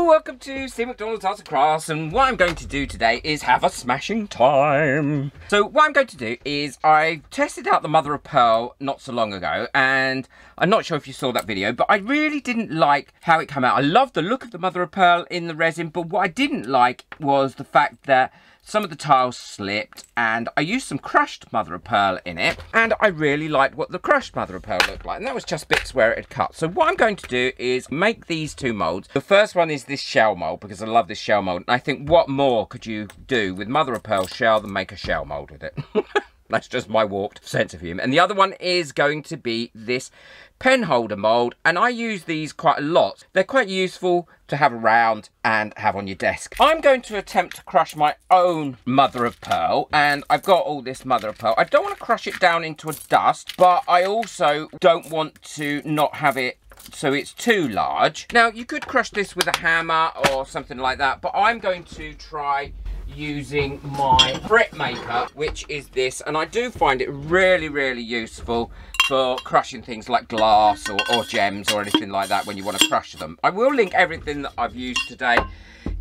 welcome to Steve McDonald's Arts and Crafts, and what I'm going to do today is have a smashing time. So what I'm going to do is I tested out the mother of pearl not so long ago, and I'm not sure if you saw that video, but I really didn't like how it came out. I loved the look of the mother of pearl in the resin, but what I didn't like was the fact that some of the tiles slipped, and I used some crushed mother of pearl in it, and I really liked what the crushed mother of pearl looked like, and that was just bits where it had cut. So what I'm going to do is make these two molds. The first one is this shell mold, because I love this shell mold, and I think what more could you do with mother of pearl shell than make a shell mold with it? That's just my warped sense of humour. And the other one is going to be this pen holder mould, and I use these quite a lot. They're quite useful to have around and have on your desk. I'm going to attempt to crush my own mother of pearl, and I've got all this mother of pearl. I don't want to crush it down into a dust, but I also don't want to not have it so it's too large. Now, you could crush this with a hammer or something like that, but I'm going to try using my brick maker, which is this, and I do find it really useful for crushing things like glass or gems or anything like that when you want to crush them. I will link everything that I've used today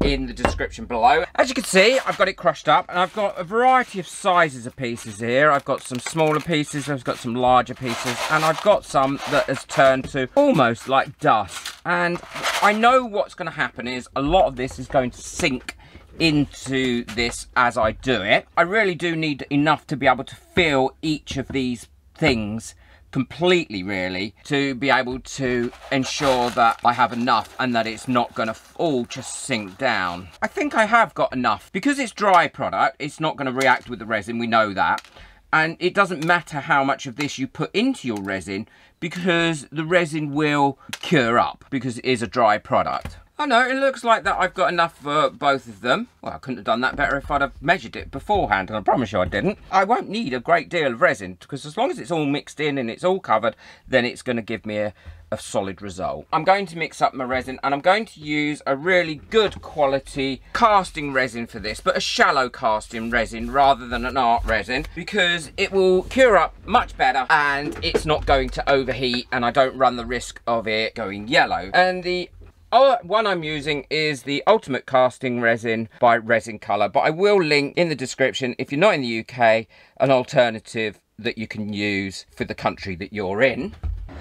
in the description below. As you can see, I've got it crushed up, and I've got a variety of sizes of pieces here. I've got some smaller pieces, I've got some larger pieces, and I've got some that has turned to almost like dust. And I know what's going to happen is a lot of this is going to sink into this as I do it. I really do need enough to be able to fill each of these things completely, really, to be able to ensure that I have enough and that it's not going to all just sink down. I think I have got enough. Because it's dry product, it's not going to react with the resin, we know that. And it doesn't matter how much of this you put into your resin, because the resin will cure up, because it is a dry product. Oh no, it looks like that I've got enough for both of them. Well, I couldn't have done that better if I'd have measured it beforehand, and I promise you I didn't. I won't need a great deal of resin, because as long as it's all mixed in and it's all covered, then it's going to give me a solid result. I'm going to mix up my resin, and I'm going to use a really good quality casting resin for this, but a shallow casting resin rather than an art resin, because it will cure up much better and it's not going to overheat, and I don't run the risk of it going yellow. And the one I'm using is the Ultimate Casting Resin by Resin Colour, but I will link in the description, if you're not in the UK, an alternative that you can use for the country that you're in.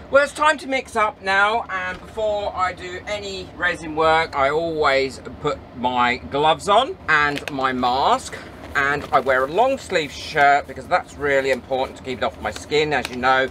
Well, it's time to mix up now, and before I do any resin work, I always put my gloves on and my mask, and I wear a long sleeve shirt because that's really important to keep it off my skin. As you know,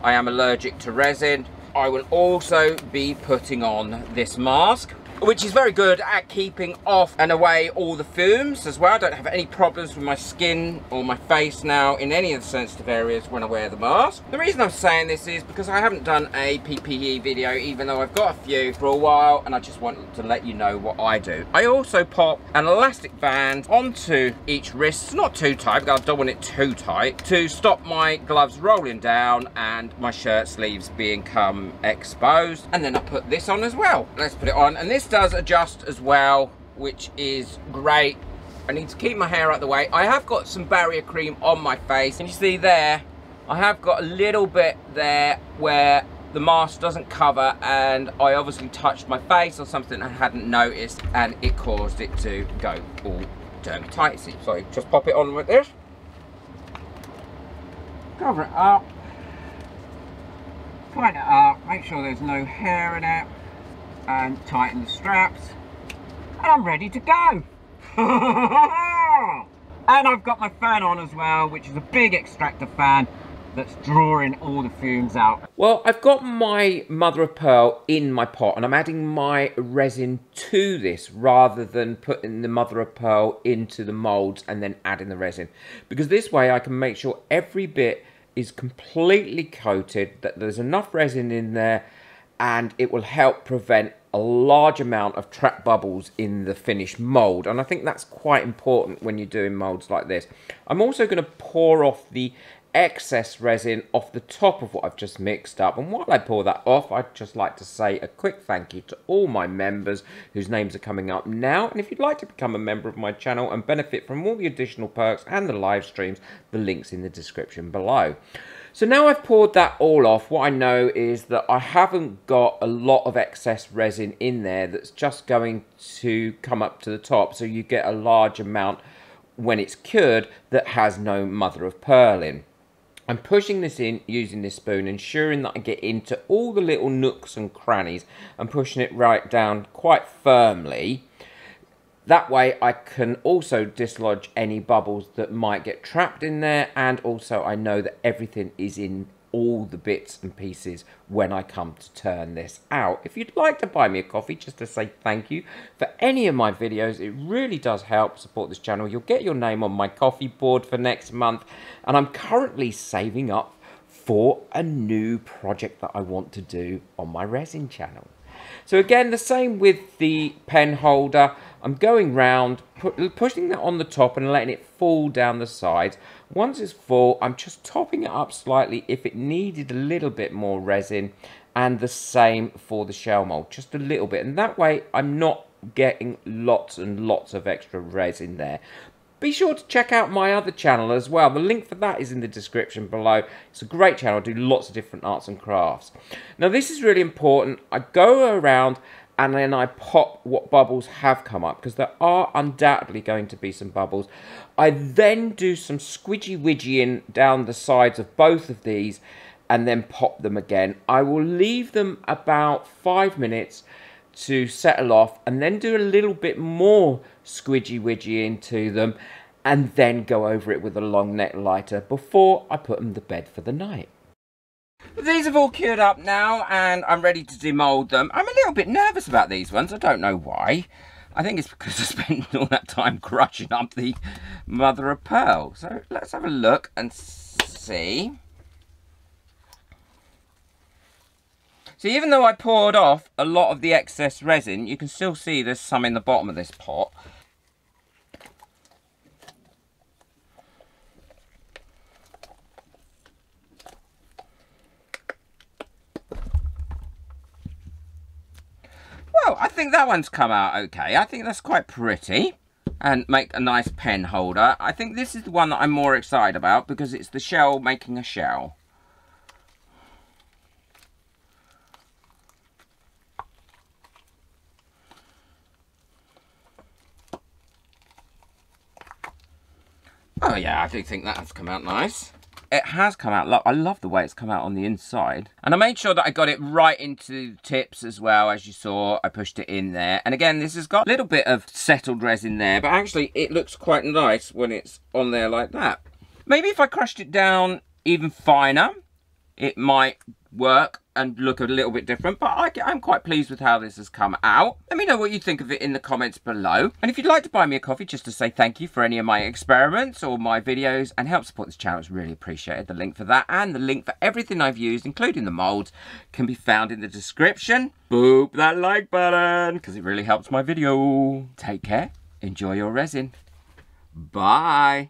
I am allergic to resin. I will also be putting on this mask, which is very good at keeping off and away all the fumes as well. I don't have any problems with my skin or my face now in any of the sensitive areas when I wear the mask. The reason I'm saying this is because I haven't done a PPE video, even though I've got a few for a while, and I just want to let you know what I do. I also pop an elastic band onto each wrist. It's not too tight, because I don't want it too tight, to stop my gloves rolling down and my shirt sleeves become exposed. And then I put this on as well. Let's put it on, and this does adjust as well, which is great. I need to keep my hair out of the way. I have got some barrier cream on my face, and you see there, I have got a little bit there where the mask doesn't cover, and I obviously touched my face or something I hadn't noticed, and it caused it to go all dermatitis. So I just pop it on with this, cover it up, tighten it up, make sure there's no hair in it, and tighten the straps, and I'm ready to go. And I've got my fan on as well, which is a big extractor fan that's drawing all the fumes out. Well, I've got my mother of pearl in my pot, and I'm adding my resin to this rather than putting the mother of pearl into the molds and then adding the resin, because this way I can make sure every bit is completely coated, that there's enough resin in there, and it will help prevent a large amount of trapped bubbles in the finished mould. And I think that's quite important when you're doing moulds like this. I'm also going to pour off the excess resin off the top of what I've just mixed up, and while I pour that off, I'd just like to say a quick thank you to all my members whose names are coming up now. And if you'd like to become a member of my channel and benefit from all the additional perks and the live streams, the link's in the description below. So now I've poured that all off, what I know is that I haven't got a lot of excess resin in there that's just going to come up to the top. So you get a large amount when it's cured that has no mother of pearl in. I'm pushing this in using this spoon, ensuring that I get into all the little nooks and crannies and pushing it right down quite firmly. That way I can also dislodge any bubbles that might get trapped in there, and also I know that everything is in all the bits and pieces when I come to turn this out. If you'd like to buy me a coffee just to say thank you for any of my videos, it really does help support this channel. You'll get your name on my coffee board for next month, and I'm currently saving up for a new project that I want to do on my resin channel. So again, the same with the pen holder. I'm going round, pushing that on the top and letting it fall down the sides. Once it's full, I'm just topping it up slightly if it needed a little bit more resin, and the same for the shell mold, just a little bit. And that way I'm not getting lots and lots of extra resin there. Be sure to check out my other channel as well. The link for that is in the description below. It's a great channel. I do lots of different arts and crafts. Now this is really important. I go around and then I pop what bubbles have come up, because there are undoubtedly going to be some bubbles. I then do some squidgy widgying down the sides of both of these and then pop them again. I will leave them about 5 minutes to settle off and then do a little bit more squidgy widgy into them and then go over it with a long neck lighter before I put them to bed for the night. These have all cured up now and I'm ready to demold them. I'm a little bit nervous about these ones. I don't know why. I think it's because I spent all that time crushing up the mother of pearl. So let's have a look and see. So even though I poured off a lot of the excess resin, you can still see there's some in the bottom of this pot. Well, I think that one's come out okay. I think that's quite pretty and make a nice pen holder. I think this is the one that I'm more excited about because it's the shell making a shell. Oh yeah, I do think that has come out nice. It has come out, I love the way it's come out on the inside. And I made sure that I got it right into the tips as well, as you saw. I pushed it in there. And again, this has got a little bit of settled resin there, but actually it looks quite nice when it's on there like that. Maybe if I crushed it down even finer, it might work and look a little bit different, but I'm quite pleased with how this has come out. Let me know what you think of it in the comments below. And if you'd like to buy me a coffee just to say thank you for any of my experiments or my videos and help support this channel, it's really appreciated. The link for that and the link for everything I've used, including the molds, can be found in the description. Boop that like button because it really helps my video. Take care, enjoy your resin. Bye.